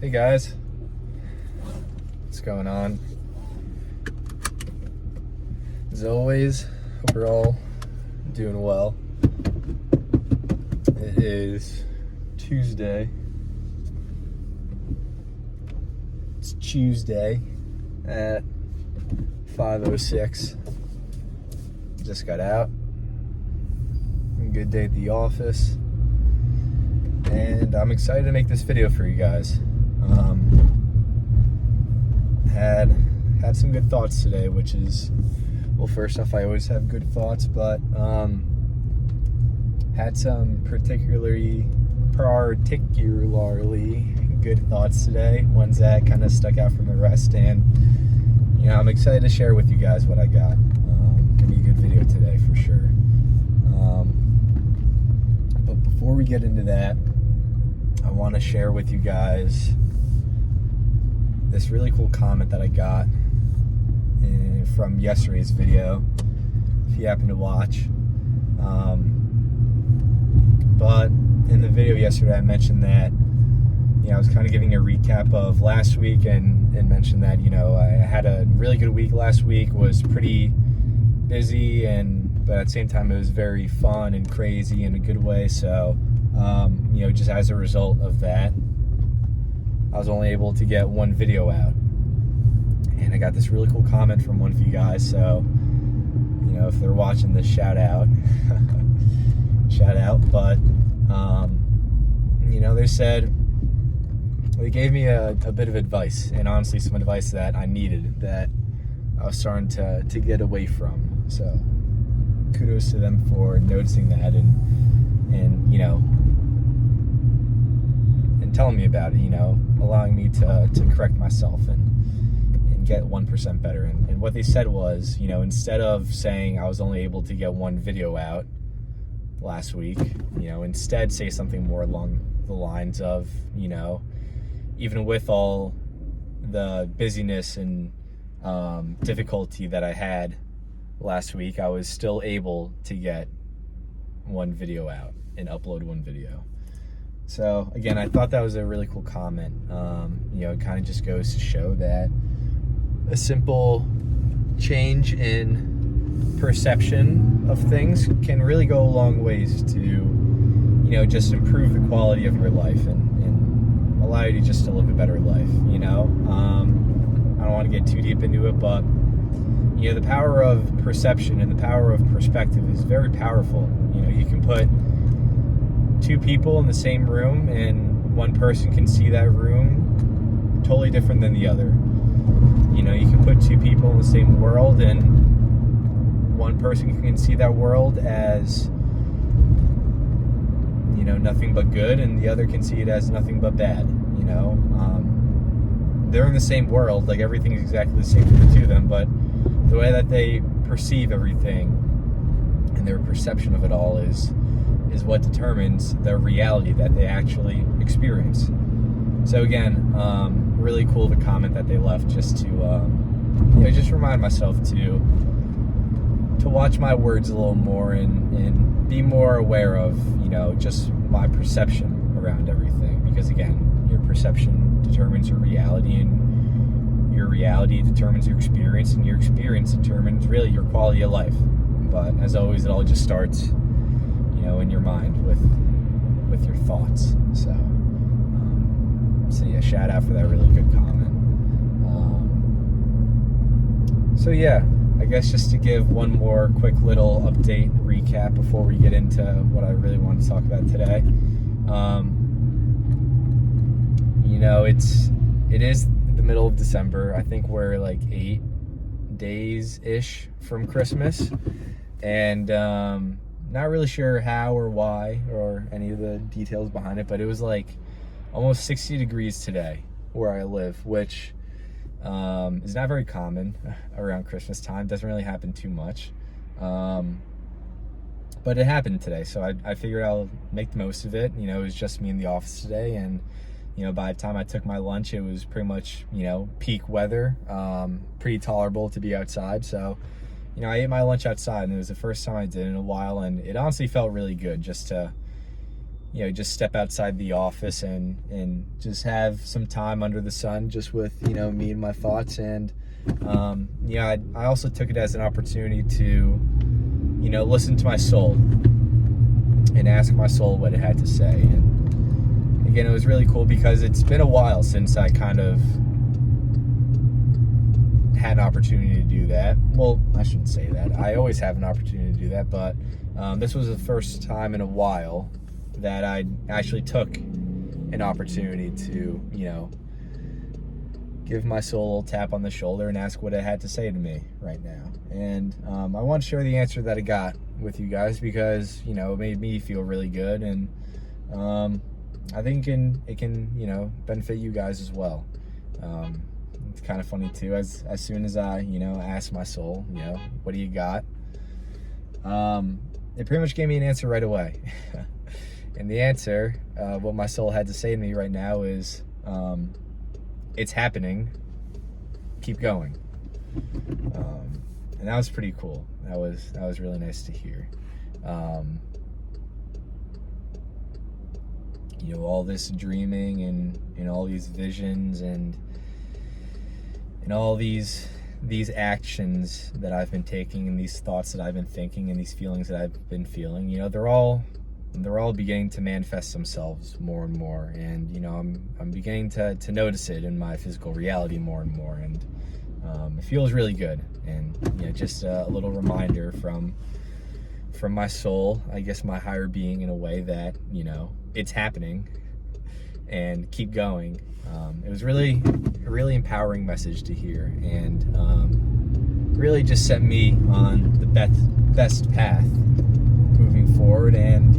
Hey guys, what's going on? As always, hope you're all doing well. It is Tuesday. It's Tuesday at 5:06. Just got out. Good day at the office. And I'm excited to make this video for you guys. Had some good thoughts today, which is, well, first off, I always have good thoughts, but had some particularly good thoughts today, ones that kind of stuck out from the rest, and I'm excited to share with you guys what I got. Gonna be a good video today for sure. But before we get into that, I want to share with you guys this really cool comment that I got from yesterday's video, if you happen to watch. But in the video yesterday, I mentioned that I was kind of giving a recap of last week and mentioned that I had a really good week last week, was pretty busy, but at the same time it was very fun and crazy in a good way. So just as a result of that, I was only able to get one video out, and I got this really cool comment from one of you guys. So if they're watching this, shout out. But they gave me a bit of advice, and honestly some advice that I needed, that I was starting to get away from. So kudos to them for noticing that and telling me about it, allowing me to correct myself and get 1% better. And what they said was, instead of saying I was only able to get one video out last week, instead say something more along the lines of, even with all the busyness and difficulty that I had last week, I was still able to get one video out and upload one video. So again, I thought that was a really cool comment. It kind of just goes to show that a simple change in perception of things can really go a long ways to, just improve the quality of your life and allow you to just to live a better life. I don't want to get too deep into it, but the power of perception and the power of perspective is very powerful. You can put two people in the same room, and one person can see that room totally different than the other. You can put two people in the same world, and one person can see that world as nothing but good, and the other can see it as nothing but bad. They're in the same world, like everything's exactly the same for the two of them, but the way that they perceive everything and their perception of it all is what determines the reality that they actually experience. So again, really cool, the comment that they left, just to just remind myself to watch my words a little more and be more aware of just my perception around everything, because again, your perception determines your reality, and your reality determines your experience, and your experience determines really your quality of life. But as always, it all just starts in your mind with your thoughts. So yeah, shout out for that really good comment. I guess just to give one more quick little update recap before we get into what I really want to talk about today. It is the middle of December. I think we're like 8 days-ish from Christmas, and not really sure how or why or any of the details behind it, but it was like almost 60 degrees today where I live, which is not very common around Christmas time. Doesn't really happen too much, but it happened today, so I figured I'll make the most of it. It was just me in the office today, and by the time I took my lunch, it was pretty much peak weather, pretty tolerable to be outside. So I ate my lunch outside, and it was the first time I did in a while, and it honestly felt really good just to just step outside the office and just have some time under the sun, just with, me and my thoughts. And, I also took it as an opportunity to, listen to my soul and ask my soul what it had to say. And again, it was really cool because it's been a while since I kind of had an opportunity to do that. Well, I shouldn't say that. I always have an opportunity to do that, but this was the first time in a while that I actually took an opportunity to, give my soul a little tap on the shoulder and ask what it had to say to me right now. And I want to share the answer that I got with you guys because, it made me feel really good, and I think it can benefit you guys as well. It's kind of funny too, as soon as I, asked my soul, what do you got? It pretty much gave me an answer right away. And the answer, what my soul had to say to me right now is, it's happening, keep going. And that was pretty cool. That was really nice to hear. All this dreaming and all these visions and all these actions that I've been taking, and these thoughts that I've been thinking, and these feelings that I've been feeling, they're all beginning to manifest themselves more and more. And I'm beginning to notice it in my physical reality more and more, and it feels really good. And just a little reminder from my soul, I guess my higher being, in a way that it's happening and keep going. It was really a really empowering message to hear, and really just set me on the best path moving forward, and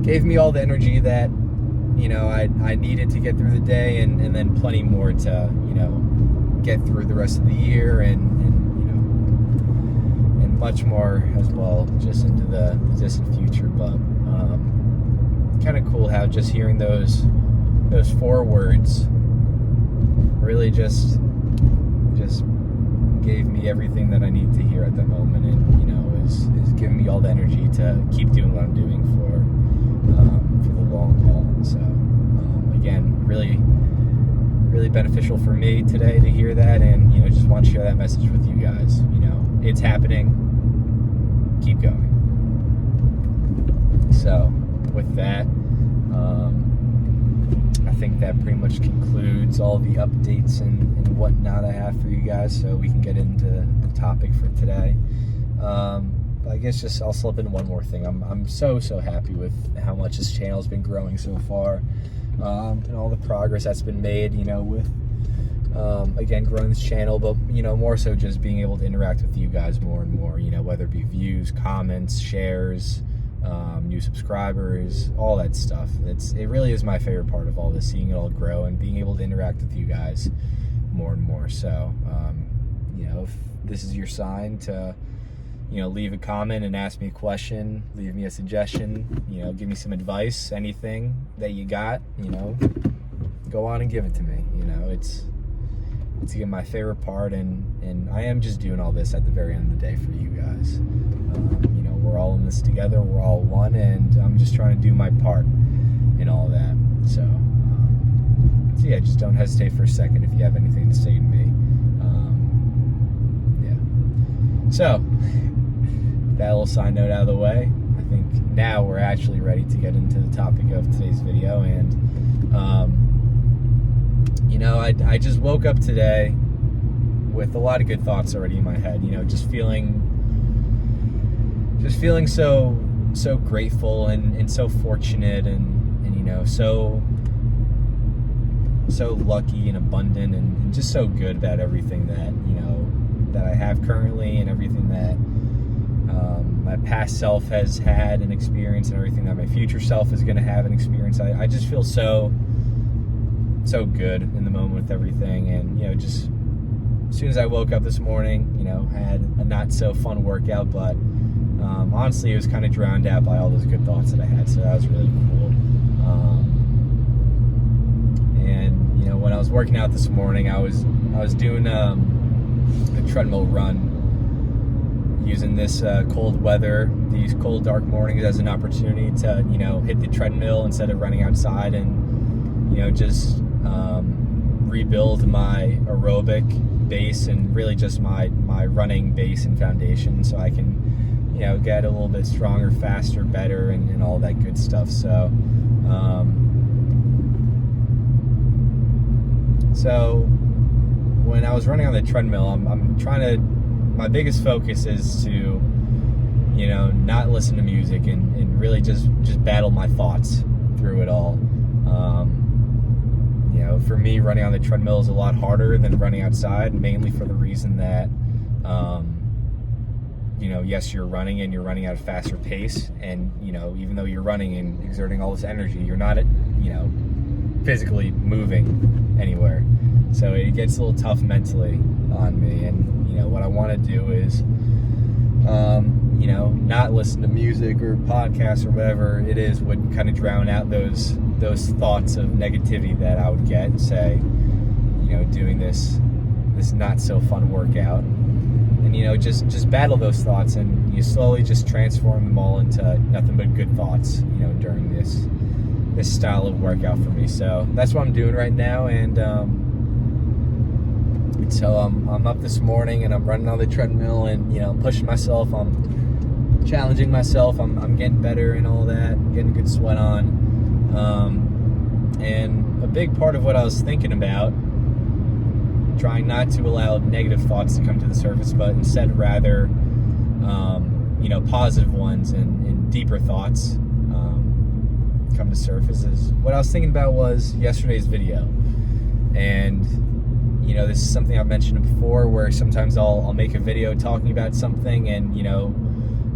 gave me all the energy that I needed to get through the day, and then plenty more to get through the rest of the year, and much more as well, just into the distant future. But kind of cool how just hearing those 4 words really just gave me everything that I need to hear at the moment, and is giving me all the energy to keep doing what I'm doing for the long haul. So again, really beneficial for me today to hear that, and just want to share that message with you guys. It's happening, keep going. So with that, I think that pretty much concludes all the updates and whatnot I have for you guys, so we can get into the topic for today. But I guess just I'll slip in one more thing. I'm so happy with how much this channel's been growing so far, and all the progress that's been made, with again, growing this channel, but more so just being able to interact with you guys more and more, whether it be views, comments, shares, new subscribers, all that stuff. It really is my favorite part of all this, seeing it all grow and being able to interact with you guys more and more. So if this is your sign to leave a comment and ask me a question, leave me a suggestion, give me some advice, anything that you got, go on and give it to me. It's again my favorite part, and I am just doing all this at the very end of the day for you guys. We're all in this together, we're all one, and I'm just trying to do my part in all that. So yeah, just don't hesitate for a second if you have anything to say to me. So that little side note out of the way, I think now we're actually ready to get into the topic of today's video. And I just woke up today with a lot of good thoughts already in my head, just feeling so grateful and so fortunate, and so lucky and abundant, and just so good about everything that that I have currently, and everything that my past self has had and experienced, and everything that my future self is going to have and experience. I just feel so good in the moment with everything. And just as soon as I woke up this morning, I had a not so fun workout, but honestly it was kind of drowned out by all those good thoughts that I had, so that was really cool. And when I was working out this morning, I was doing a treadmill run, using this cold weather, these cold, dark mornings as an opportunity to, hit the treadmill instead of running outside and, just rebuild my aerobic base and really just my running base and foundation so I can, get a little bit stronger, faster, better, and all that good stuff. So, when I was running on the treadmill, I'm trying to, my biggest focus is to, not listen to music and really just battle my thoughts through it all. For me, running on the treadmill is a lot harder than running outside, mainly for the reason that, yes, you're running and you're running at a faster pace, and, even though you're running and exerting all this energy, you're not, physically moving anywhere. So it gets a little tough mentally on me, and, what I want to do is, not listen to music or podcasts or whatever it is would kind of drown out those thoughts of negativity that I would get, say, doing this not so fun workout, and just battle those thoughts, and you slowly just transform them all into nothing but good thoughts, during this style of workout for me. So that's what I'm doing right now, and so I'm up this morning and I'm running on the treadmill and pushing myself, I'm challenging myself, I'm getting better and all that, getting a good sweat on. And a big part of what I was thinking about, trying not to allow negative thoughts to come to the surface, but instead rather, positive ones and deeper thoughts come to surface, is what I was thinking about was yesterday's video. And, this is something I've mentioned before, where sometimes I'll make a video talking about something, and,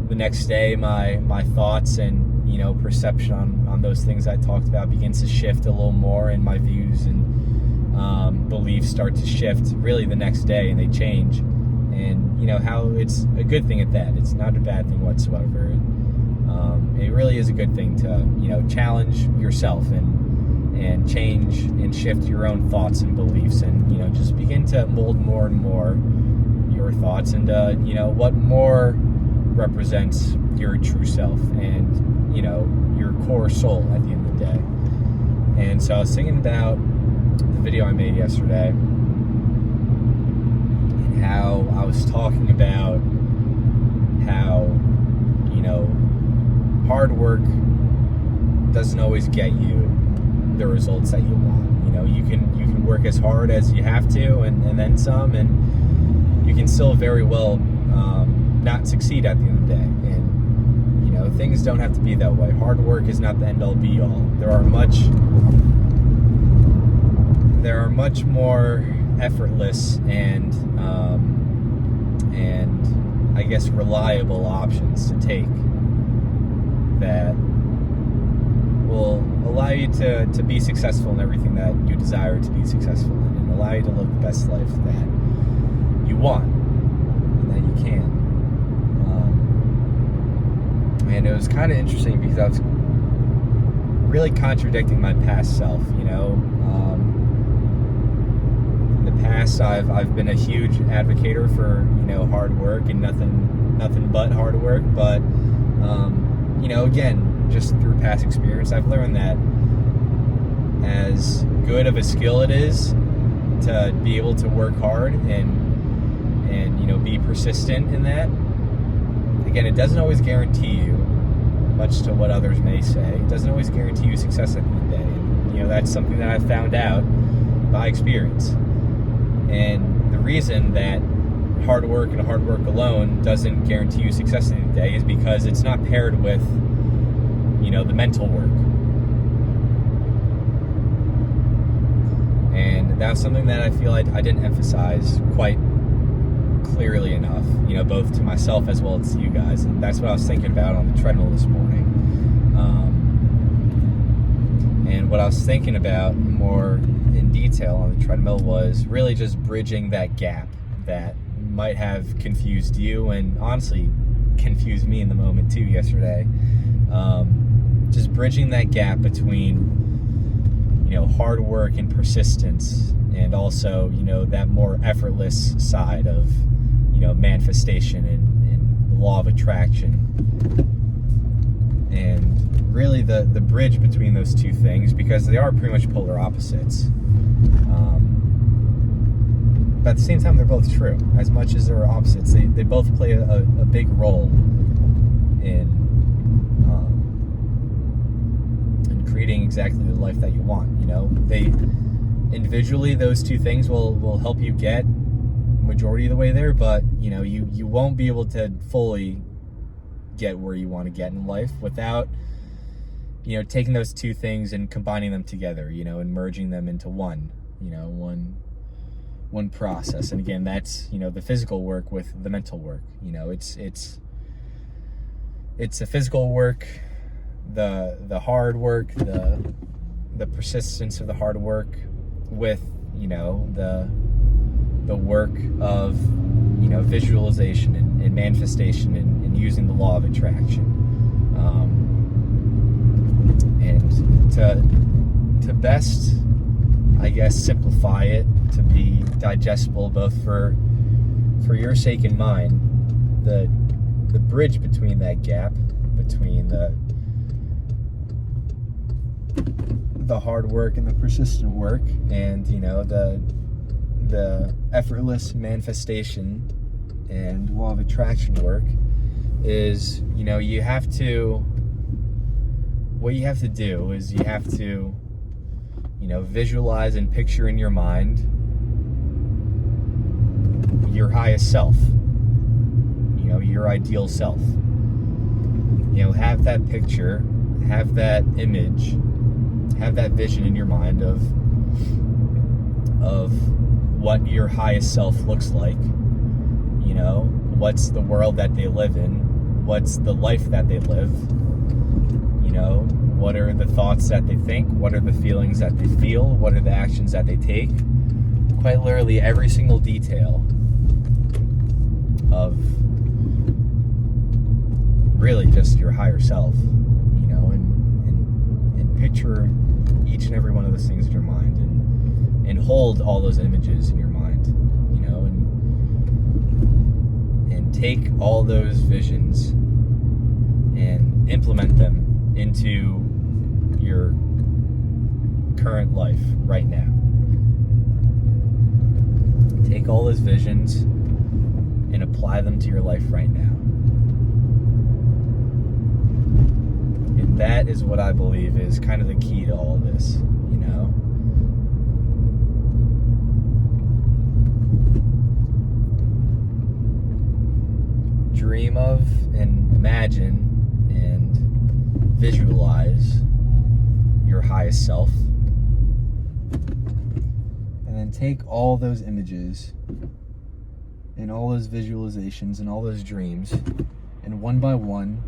the next day my thoughts and, perception on those things I talked about begins to shift a little more, and my views and beliefs start to shift really the next day, and they change. And, how it's a good thing at that. It's not a bad thing whatsoever. It really is a good thing to, challenge yourself and change and shift your own thoughts and beliefs, and, just begin to mold more and more your thoughts and, what more represents your true self and, your core soul at the end of the day. And so I was thinking about the video I made yesterday, and how I was talking about how, hard work doesn't always get you the results that you want. You can work as hard as you have to, and then some, and you can still very well not succeed at the end of the day. And things don't have to be that way. Hard work is not the end all be all. There are much more effortless and I guess reliable options to take that will allow you to be successful in everything that you desire to be successful in, and allow you to live the best life that you want and that you can. And it was kind of interesting because I was really contradicting my past self. In the past, I've been a huge advocator for hard work and nothing but hard work, but again, just through past experience, I've learned that as good of a skill it is to be able to work hard and be persistent in that. Again, it doesn't always guarantee you, much to what others may say, it doesn't always guarantee you success at the end of the day. And, that's something that I've found out by experience. And the reason that hard work and hard work alone doesn't guarantee you success at the end of the day is because it's not paired with, the mental work. And that's something that I feel I didn't emphasize quite clearly enough, both to myself as well as to you guys. And that's what I was thinking about on the treadmill this morning. And what I was thinking about more in detail on the treadmill was really just bridging that gap that might have confused you, and honestly confused me in the moment too yesterday. Just bridging that gap between hard work and persistence, and also that more effortless side of manifestation and the law of attraction. And really the bridge between those two things, because they are pretty much polar opposites, but at the same time they're both true. As much as they're opposites, they both play a big role in creating exactly the life that you want. They individually, those two things will help you get majority of the way there, but you won't be able to fully get where you want to get in life without taking those two things and combining them together, and merging them into one process. And again, that's the physical work with the mental work. It's the physical work, the hard work, the persistence of the hard work with the work of visualization and manifestation and using the law of attraction, and to best, I guess, simplify it to be digestible both for your sake and mine. The bridge between that gap between the hard work and the persistent work, and the effortless manifestation and law of attraction work is, what you have to do is you have to visualize and picture in your mind your highest self, your ideal self. Have that picture, have that image, have that vision in your mind of what your highest self looks like. What's the world that they live in, what's the life that they live, what are the thoughts that they think, what are the feelings that they feel, what are the actions that they take. Quite literally every single detail of really just your higher self, and picture each and every one of those things in your mind, and hold all those images in your mind, and take all those visions and implement them into your current life right now. Take all those visions and apply them to your life right now. And that is what I believe is kind of the key to all of this, Dream of and imagine and visualize your highest self. And then take all those images and all those visualizations and all those dreams, and one by one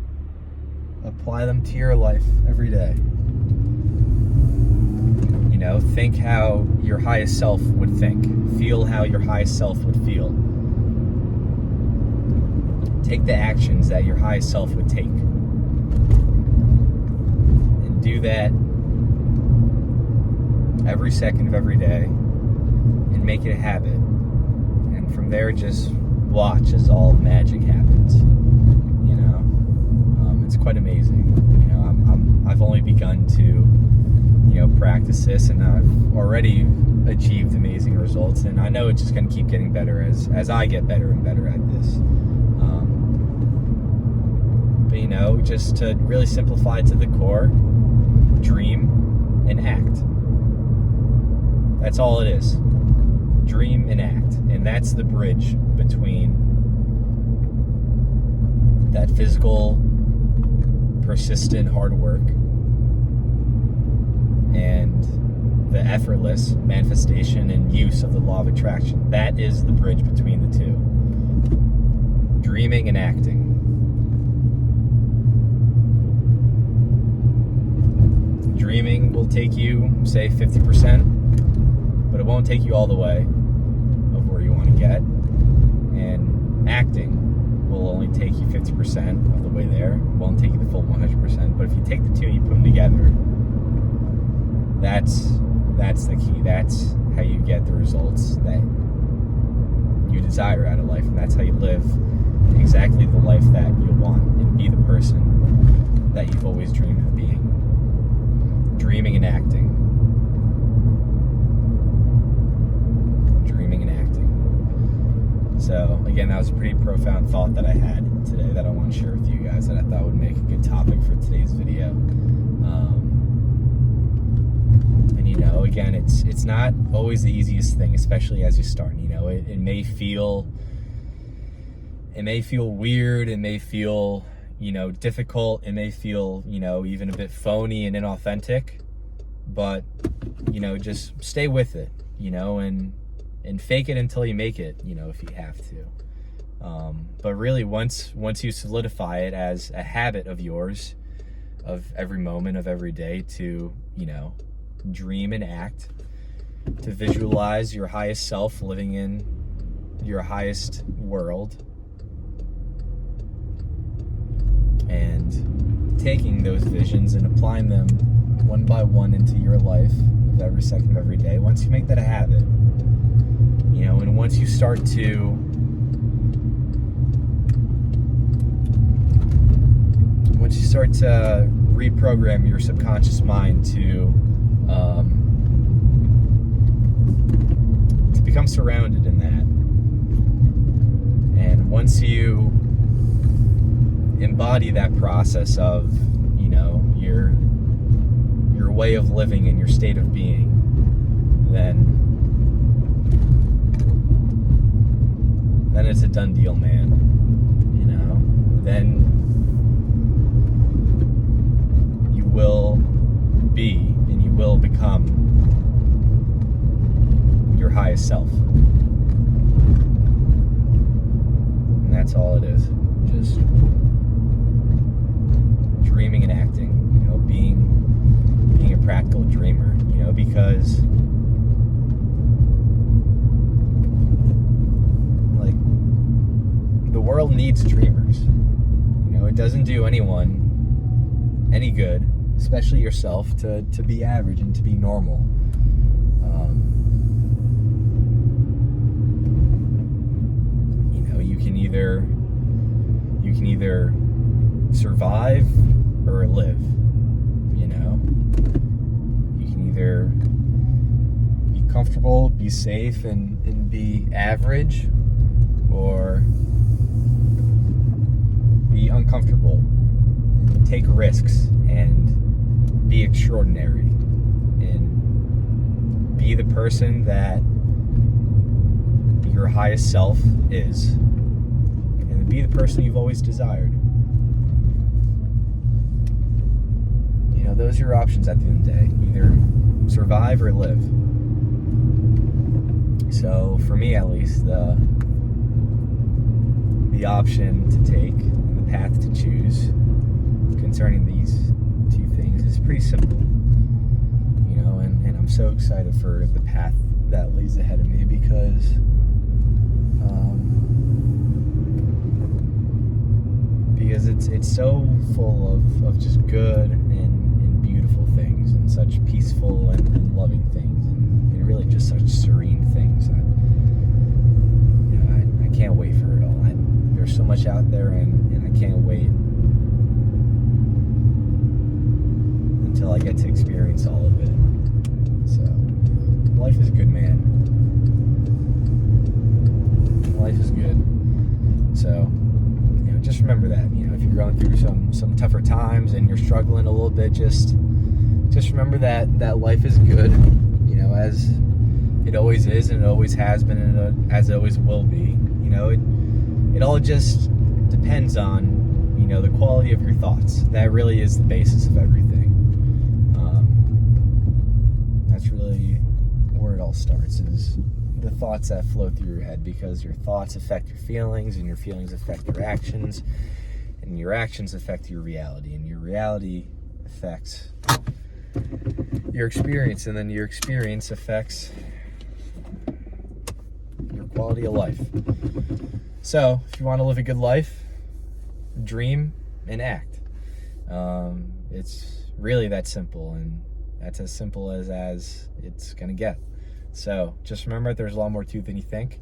apply them to your life every day. Think how your highest self would think. Feel how your highest self would feel. Take the actions that your highest self would take. And do that every second of every day, and make it a habit. And from there, just watch as all magic happens. It's quite amazing. I've only begun to practice this, and I've already achieved amazing results, and I know it's just going to keep getting better as I get better and better at this. But just to really simplify to the core, dream and act. That's all it is. Dream and act. And that's the bridge between that physical, persistent hard work and the effortless manifestation and use of the law of attraction. That is the bridge between the two. Dreaming and acting. Dreaming will take you, say, 50%, but it won't take you all the way of where you want to get. And acting will only take you 50% of the way there. It won't take you the full 100%. But if you take the two and you put them together, that's the key. That's how you get the results that you desire out of life, and that's how you live exactly the life that you want and be the person that you've always dreamed of being. Dreaming and acting. Dreaming and acting. So, again, that was a pretty profound thought that I had today that I want to share with you guys that I thought would make a good topic for today's video. And, you know, again, it's not always the easiest thing, especially as you start. You know, it may feel weird, it may feel, you know, difficult, it may feel, you know, even a bit phony and inauthentic, but, you know, just stay with it, you know, and fake it until you make it, you know, if you have to. But really, once you solidify it as a habit of yours, of every moment of every day, to, you know, dream and act, to visualize your highest self living in your highest world, and taking those visions and applying them one by one into your life of every second of every day. Once you make that a habit, you know, and once you start to reprogram your subconscious mind to become surrounded in that, and once you embody that process of, you know, your way of living and your state of being, then it's a done deal, man. You know, then you will be and you will become your highest self. And that's all it is. Just dreaming and acting, you know, being a practical dreamer, you know, because like the world needs dreamers. You know, it doesn't do anyone any good, especially yourself, to be average and to be normal. You know, you can either survive or live. You know, you can either be comfortable, be safe, and be average, or be uncomfortable, and take risks, and be extraordinary, and be the person that your highest self is, and be the person you've always desired. You know, those are your options at the end of the day. Either survive or live. So for me, at least, the option to take and the path to choose concerning these two things is pretty simple. You know, and I'm so excited for the path that lays ahead of me, because it's so full of just good and beautiful things, and such peaceful and loving things, and really just such serene things. I can't wait for it all. There's so much out there, and I can't wait until I get to experience all of it. So, life is good, man. Life is good. So, you know, just remember that. You know, if you're going through some tougher times and you're struggling a little bit, just remember that life is good. You know, as it always is, and it always has been, and as it always will be. You know, it all just depends on, you know, the quality of your thoughts. That really is the basis of everything. That's really where it all starts, is the thoughts that flow through your head, because your thoughts affect your feelings, and your feelings affect your actions, and your actions affect your reality, and your reality affects your experience, and then your experience affects your quality of life. So, if you want to live a good life, dream and act. It's really that simple, and that's as simple as it's gonna get. So, just remember, there's a lot more to it than you think.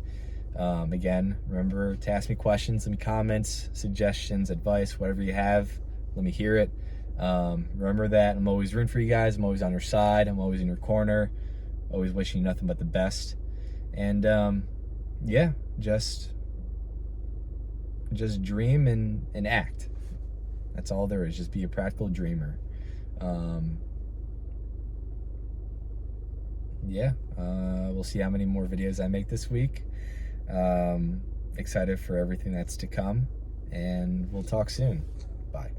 Again, remember to ask me questions, some comments, suggestions, advice, whatever you have. Let me hear it. Remember that I'm always rooting for you guys. I'm always on your side. I'm always in your corner. Always wishing you nothing but the best. And yeah, just dream and act. That's all there is. Just be a practical dreamer. Yeah, we'll see how many more videos I make this week. Excited for everything that's to come, and we'll talk soon. Bye.